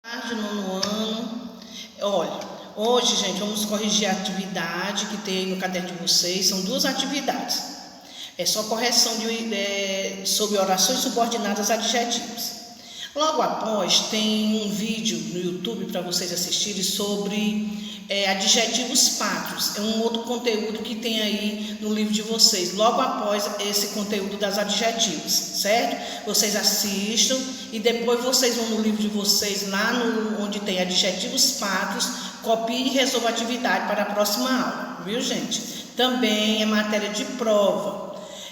De nono ano. Olha, hoje, gente, vamos corrigir a atividade que tem no caderno de vocês. São duas atividades. É só correção sobre orações subordinadas a adjetivos. Logo após, tem um vídeo no YouTube para vocês assistirem sobre adjetivos pátrios. É um outro conteúdo que tem aí no livro de vocês. Logo após esse conteúdo das adjetivos, certo? Vocês assistam e depois vocês vão no livro de vocês, lá onde tem adjetivos pátrios, copiem e resolvam a atividade para a próxima aula, viu, gente? Também é matéria de prova.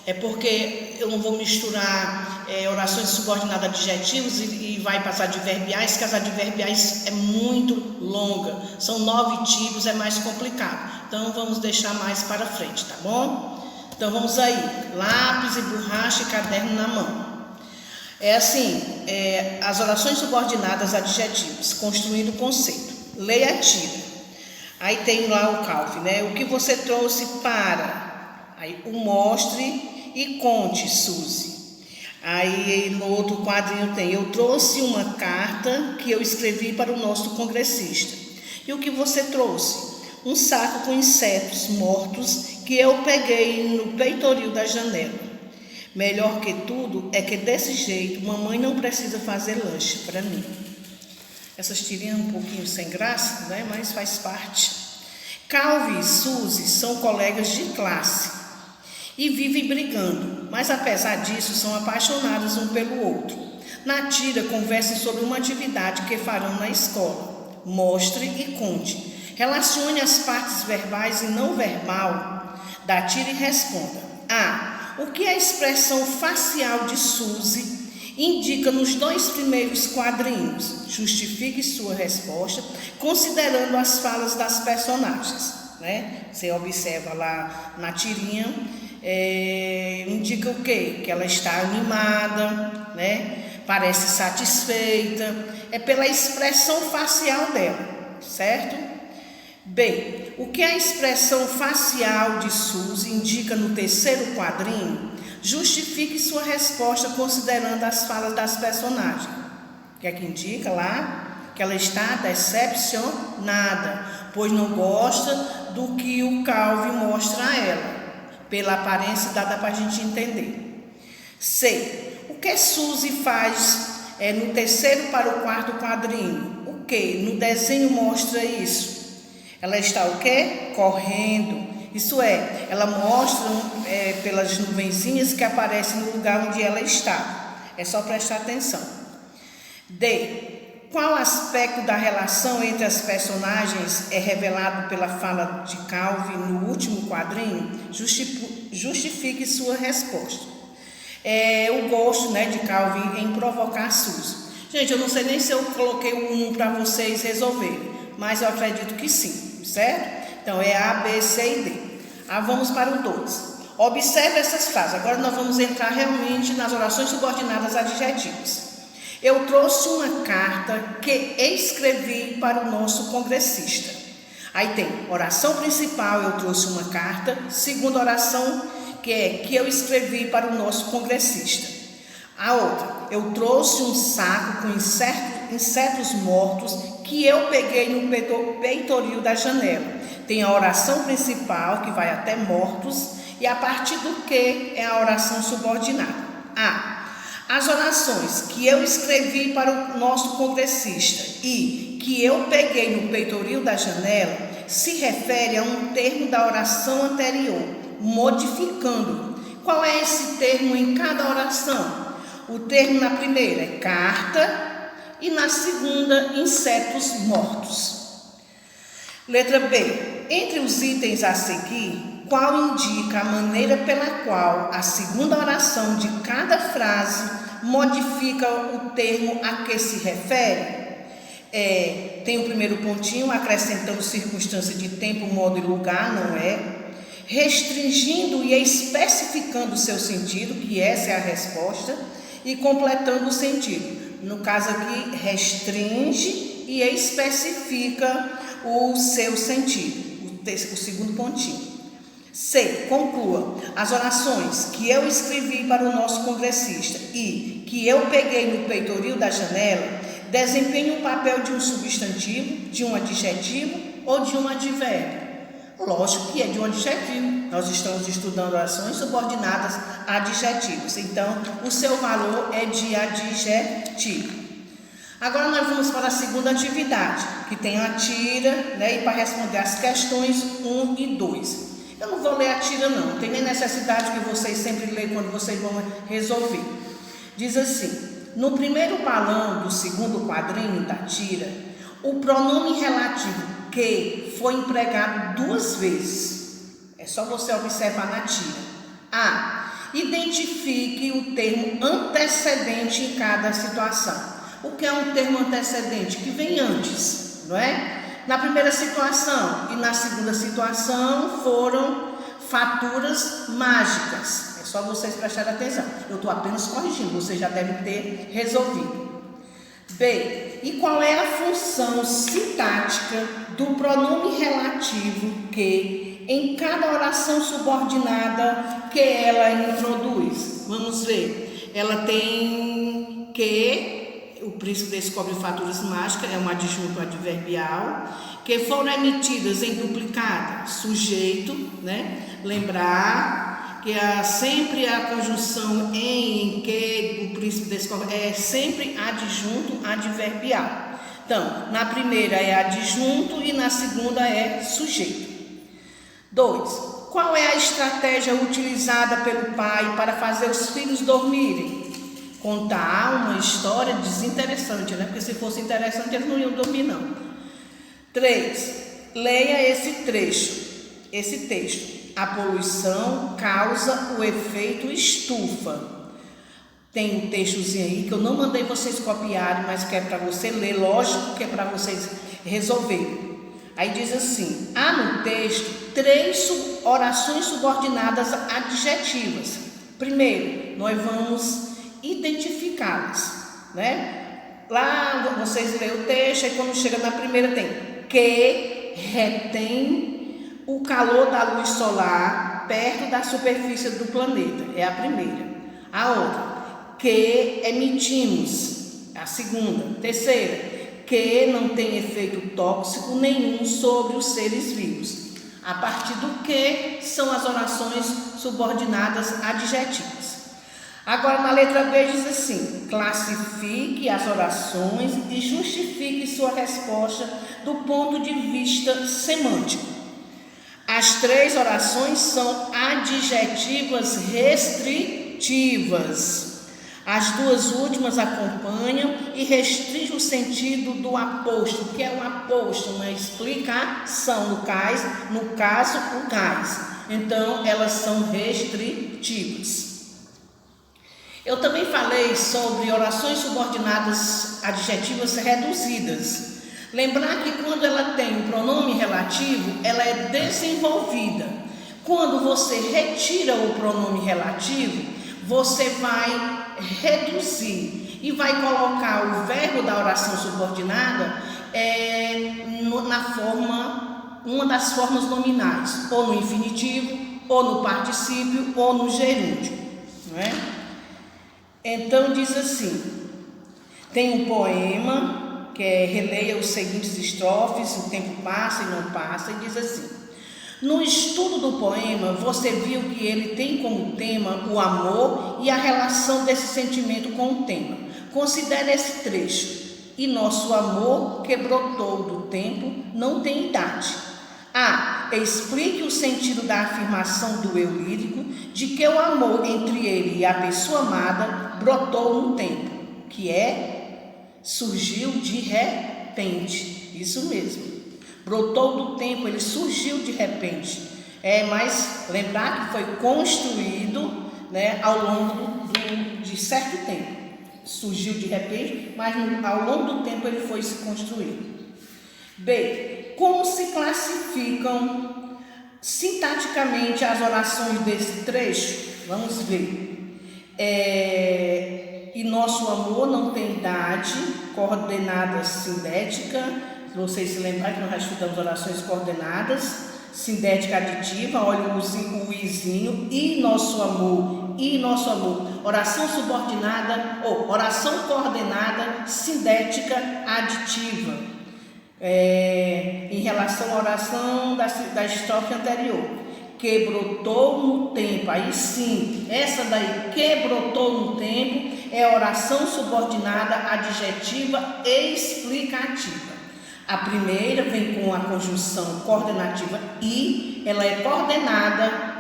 É porque eu não vou misturar orações subordinadas a adjetivos e vai para as adverbiais, que as adverbiais é muito longa. São 9 tipos, é mais complicado. Então, vamos deixar mais para frente, tá bom? Então, vamos aí. Lápis e borracha e caderno na mão. É assim, as orações subordinadas a adjetivos, construindo o conceito. Leia a tira. Aí tem lá o Calvin, né? O que você trouxe para... Aí o mostre e conte, Suzy. Aí no outro quadrinho tem: eu trouxe uma carta que eu escrevi para o nosso congressista. E o que você trouxe? Um saco com insetos mortos que eu peguei no peitoril da janela. Melhor que tudo é que desse jeito mamãe não precisa fazer lanche para mim. Essas tirinhas um pouquinho sem graça, né? Mas faz parte. Calvin e Suzy são colegas de classe e vivem brigando, mas apesar disso são apaixonados um pelo outro. Na tira, conversem sobre uma atividade que farão na escola. Mostre e conte. Relacione as partes verbais e não verbal da tira e responda. O que a expressão facial de Suzy indica nos 2 primeiros quadrinhos? Justifique sua resposta considerando as falas das personagens, né? Você observa lá na tirinha, indica o quê? Que ela está animada, né? Parece satisfeita. É pela expressão facial dela, certo? Bem, o que a expressão facial de Suzy indica no 3º quadrinho? Justifique sua resposta considerando as falas das personagens. O que é que indica lá? Que ela está decepcionada, pois não gosta do que o Calvin mostra a ela. Pela aparência dada para a gente entender. C. O que Suzy faz no 3º para o 4º quadrinho? O que? No desenho mostra isso. Ela está o quê? Correndo. Isso é, ela mostra pelas nuvenzinhas que aparecem no lugar onde ela está. É só prestar atenção. D. Qual aspecto da relação entre as personagens é revelado pela fala de Calvin no último quadrinho? Justifique sua resposta. O gosto, né, de Calvin em provocar Suzy. Gente, eu não sei nem se eu coloquei um para vocês resolverem, mas eu acredito que sim, certo? Então, é A, B, C e D. Vamos para o 2. Observe essas frases. Agora nós vamos entrar realmente nas orações subordinadas a adjetivos. Eu trouxe uma carta que escrevi para o nosso congressista. Aí tem oração principal, eu trouxe uma carta. Segunda oração, que eu escrevi para o nosso congressista. A outra, eu trouxe um saco com insetos mortos que eu peguei no peitoril da janela. Tem a oração principal, que vai até mortos, e a partir do que é a oração subordinada. As orações que eu escrevi para o nosso congressista e que eu peguei no peitoril da janela se refere a um termo da oração anterior, modificando. Qual é esse termo em cada oração? O termo na primeira é carta e na segunda, insetos mortos. Letra B. Entre os itens a seguir, qual indica a maneira pela qual a segunda oração de cada frase modifica o termo a que se refere? Tem o primeiro pontinho, acrescentando circunstância de tempo, modo e lugar, não é? Restringindo e especificando o seu sentido, que essa é a resposta, e completando o sentido. No caso aqui, restringe e especifica o seu sentido, o segundo pontinho. C. Conclua. As orações que eu escrevi para o nosso congressista e que eu peguei no peitoril da janela desempenha o papel de um substantivo, de um adjetivo ou de um advérbio? Lógico que é de um adjetivo. Nós estamos estudando orações subordinadas adjetivas. Então, o seu valor é de adjetivo. Agora nós vamos para a segunda atividade, que tem a tira, né? E para responder as questões 1 e 2. Eu não vou ler a tira não tem nem necessidade que vocês sempre leiam quando vocês vão resolver. Diz assim: no primeiro balão do segundo quadrinho da tira, o pronome relativo que foi empregado 2 vezes. É só você observar na tira. A. Identifique o termo antecedente em cada situação. O que é um termo antecedente? Que vem antes, não é? Na primeira situação e na segunda situação foram faturas mágicas. É só vocês prestarem atenção. Eu estou apenas corrigindo, vocês já devem ter resolvido. B. E qual é a função sintática do pronome relativo que em cada oração subordinada que ela introduz? Vamos ver. Ela tem que... O príncipe descobre faturas mágicas, é um adjunto adverbial, que foram emitidas em duplicado, sujeito, né? Lembrar que sempre a conjunção em que o príncipe descobre é sempre adjunto adverbial. Então, na primeira é adjunto e na segunda é sujeito. 2. Qual é a estratégia utilizada pelo pai para fazer os filhos dormirem? Contar uma história desinteressante, né? Porque se fosse interessante eles não iam dormir não. 3. Leia esse texto. A poluição causa o efeito estufa. Tem um textozinho aí que eu não mandei vocês copiarem, mas que é para você ler, lógico que é para vocês resolverem. Aí diz assim: há no texto 3 orações subordinadas adjetivas. Primeiro, nós vamos identificá-las, né? Lá vocês lêem o texto e quando chega na primeira tem que retém o calor da luz solar perto da superfície do planeta, é a primeira. A outra, que emitimos, a segunda. Terceira, que não tem efeito tóxico nenhum sobre os seres vivos. A partir do que são as orações subordinadas adjetivas. Agora, na letra B diz assim: classifique as orações e justifique sua resposta do ponto de vista semântico. As 3 orações são adjetivas restritivas. As 2 últimas acompanham e restringem o sentido do aposto. O que é um aposto? Uma explicação, no caso, o gás. Então, elas são restritivas. Eu também falei sobre orações subordinadas adjetivas reduzidas. Lembrar que quando ela tem um pronome relativo, ela é desenvolvida. Quando você retira o pronome relativo, você vai reduzir e vai colocar o verbo da oração subordinada na forma, uma das formas nominais, ou no infinitivo, ou no particípio, ou no gerúndio, não é? Então diz assim: tem um poema que releia os seguintes estrofes, o tempo passa e não passa, e diz assim: no estudo do poema, você viu que ele tem como tema o amor e a relação desse sentimento com o tema. Considere esse trecho: e nosso amor que brotou do tempo não tem idade. A. Explique o sentido da afirmação do eu lírico de que o amor entre ele e a pessoa amada brotou no tempo, que surgiu de repente. Isso mesmo. Brotou do tempo, ele surgiu de repente. Mas lembrar que foi construído, né, ao longo de certo tempo. Surgiu de repente, mas ao longo do tempo ele foi se construindo. B. Como se classificam sintaticamente as orações desse trecho? Vamos ver. E nosso amor não tem idade, coordenada sindética. Se vocês se lembrarem que nós já estudamos orações coordenadas, sindética aditiva, olha o izinho, e nosso amor e nosso amor. Oração subordinada ou oração coordenada sindética aditiva. Em relação à oração da estrofe anterior, que brotou no tempo. Aí sim, essa daí, que brotou no tempo, é oração subordinada adjetiva e explicativa. A primeira vem com a conjunção coordenativa e, ela é coordenada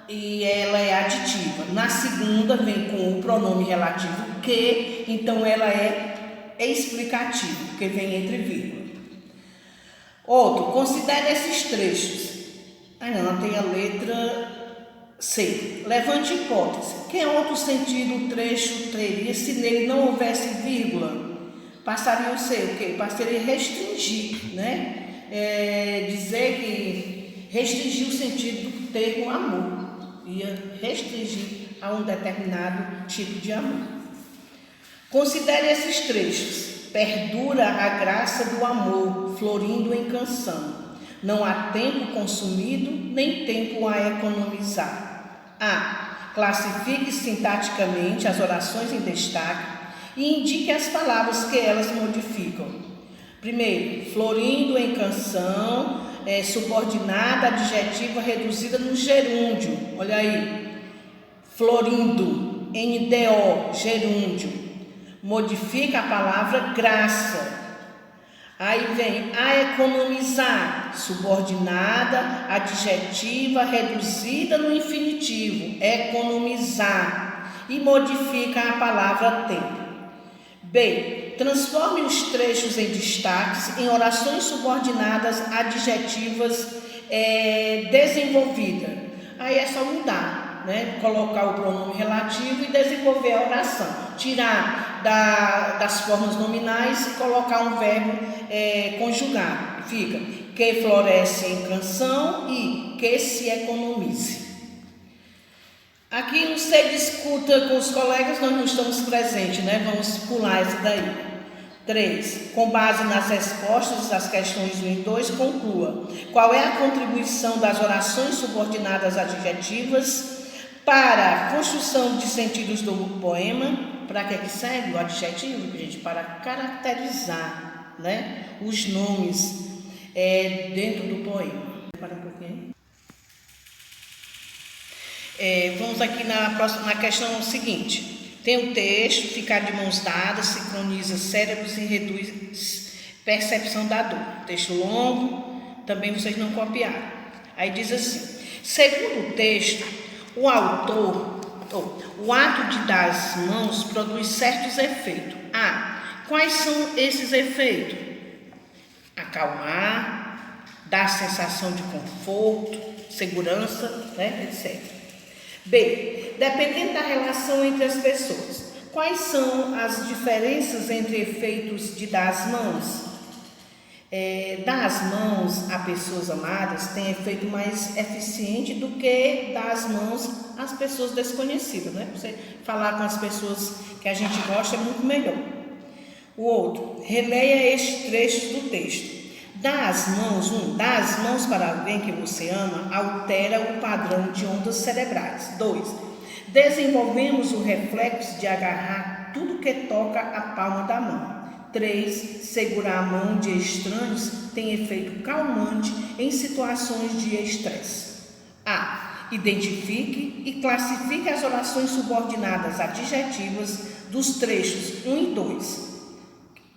e ela é aditiva. Na segunda vem com o pronome relativo que, então ela é explicativa, porque vem entre vírgula. Outro, considere esses trechos. Não, tem a letra C. Levante hipótese. Que outro sentido o trecho teria se nele não houvesse vírgula? Passaria a ser o quê? Passaria a restringir, né? Dizer que restringir o sentido do termo amor. Ia restringir a um determinado tipo de amor. Considere esses trechos. Perdura a graça do amor, florindo em canção. Não há tempo consumido, nem tempo a economizar. A. Classifique sintaticamente as orações em destaque e indique as palavras que elas modificam. Primeiro, florindo em canção, subordinada, adjetiva reduzida no gerúndio. Olha aí, florindo, NDO, gerúndio. Modifica a palavra graça. Aí vem a economizar, subordinada, adjetiva, reduzida no infinitivo, economizar, e modifica a palavra tempo. B. Transforme os trechos em destaques em orações subordinadas adjetivas desenvolvida. Aí é só mudar, né? Colocar o pronome relativo e desenvolver a oração. Tirar das formas nominais e colocar um verbo conjugado. Fica que floresce em canção e que se economize. Aqui você discuta com os colegas, nós não estamos presentes, né? Vamos pular essa daí. 3. Com base nas respostas das questões 1 e 2, conclua. Qual é a contribuição das orações subordinadas adjetivas para a construção de sentidos do um Para que serve o adjetivo, gente? Para caracterizar, né, os nomes dentro do poema. Para um pouquinho. Vamos aqui na questão seguinte. Tem um texto, ficar de mãos dadas, sincroniza cérebros e reduz percepção da dor. Texto longo, também vocês não copiaram. Aí diz assim, segundo o texto, o autor, o ato de dar as mãos produz certos efeitos. Quais são esses efeitos? Acalmar, dar sensação de conforto, segurança, né, etc. B. Dependendo da relação entre as pessoas, quais são as diferenças entre efeitos de dar as mãos? Dar as mãos a pessoas amadas tem efeito mais eficiente do que dar as mãos às pessoas desconhecidas, né? Você falar com as pessoas que a gente gosta é muito melhor. O outro, releia estes trechos do texto. Dar as mãos para alguém que você ama altera o padrão de ondas cerebrais. 2. Desenvolvemos o reflexo de agarrar tudo que toca a palma da mão. 3. Segurar a mão de estranhos tem efeito calmante em situações de estresse. Identifique e classifique as orações subordinadas adjetivas dos trechos 1 e 2.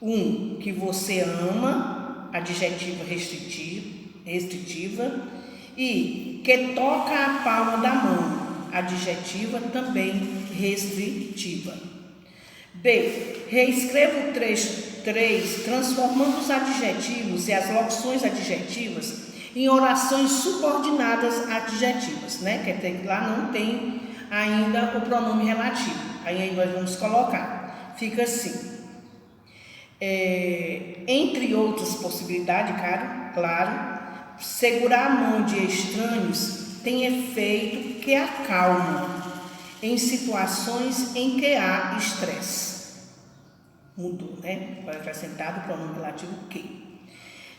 1. Que você ama, adjetiva restritiva, e que toca a palma da mão, adjetiva também restritiva. B. Reescreva o trecho 3, transformando os adjetivos e as locuções adjetivas em orações subordinadas adjetivas, né? Quer dizer que lá não tem ainda o pronome relativo. Aí nós vamos colocar. Fica assim. Entre outras possibilidades, claro, segurar a mão de estranhos tem efeito que acalma em situações em que há estresse. Mudou, né? Foi acrescentado o pronome relativo que.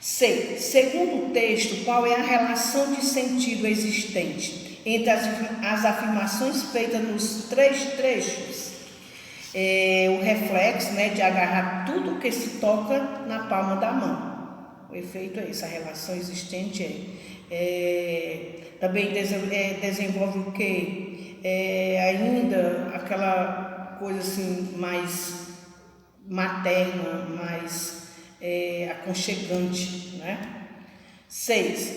C. Segundo o texto, qual é a relação de sentido existente entre as afirmações feitas nos 3 trechos. O reflexo, né, de agarrar tudo que se toca na palma da mão. O efeito é esse, a relação existente também desenvolve o quê? Ainda aquela coisa assim mais materna, mais aconchegante, né? 6.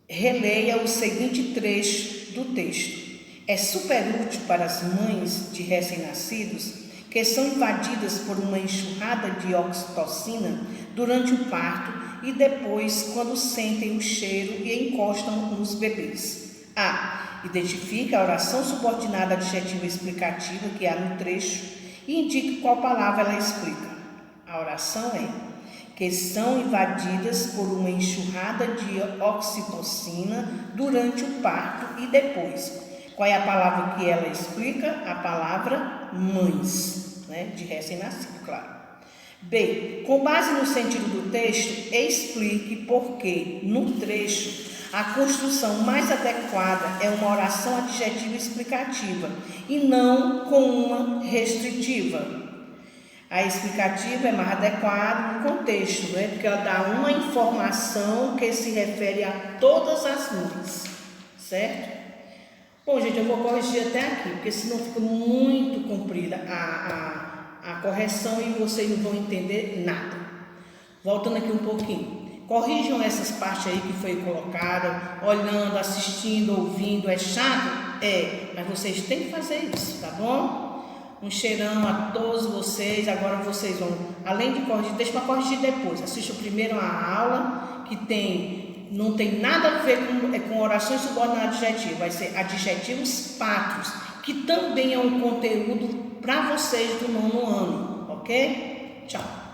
Releia o seguinte trecho do texto. É super útil para as mães de recém-nascidos que são invadidas por uma enxurrada de oxitocina durante o parto e depois quando sentem o cheiro e encostam nos bebês. A. Identifique a oração subordinada adjetiva explicativa que há no trecho e indique qual palavra ela explica. A oração é: que são invadidas por uma enxurrada de oxitocina durante o parto e depois. Qual é a palavra que ela explica? A palavra mães, né? De recém-nascido, claro. B. Com base no sentido do texto, explique por que, no trecho, a construção mais adequada é uma oração adjetiva explicativa e não com uma restritiva. A explicativa é mais adequada no contexto, né? Porque ela dá uma informação que se refere a todas as mães, certo? Bom, gente, eu vou corrigir até aqui, porque senão fica muito comprida a correção e vocês não vão entender nada. Voltando aqui um pouquinho. Corrijam essas partes aí que foi colocada, olhando, assistindo, ouvindo. É chato? Mas vocês têm que fazer isso, tá bom? Um cheirão a todos vocês. Agora vocês vão, além de corrigir, deixa para corrigir depois. Assista primeiro a aula que não tem nada a ver com orações subordinadas adjetivas. Vai ser adjetivos pátrios, que também é um conteúdo para vocês do 9º ano, ok? Tchau.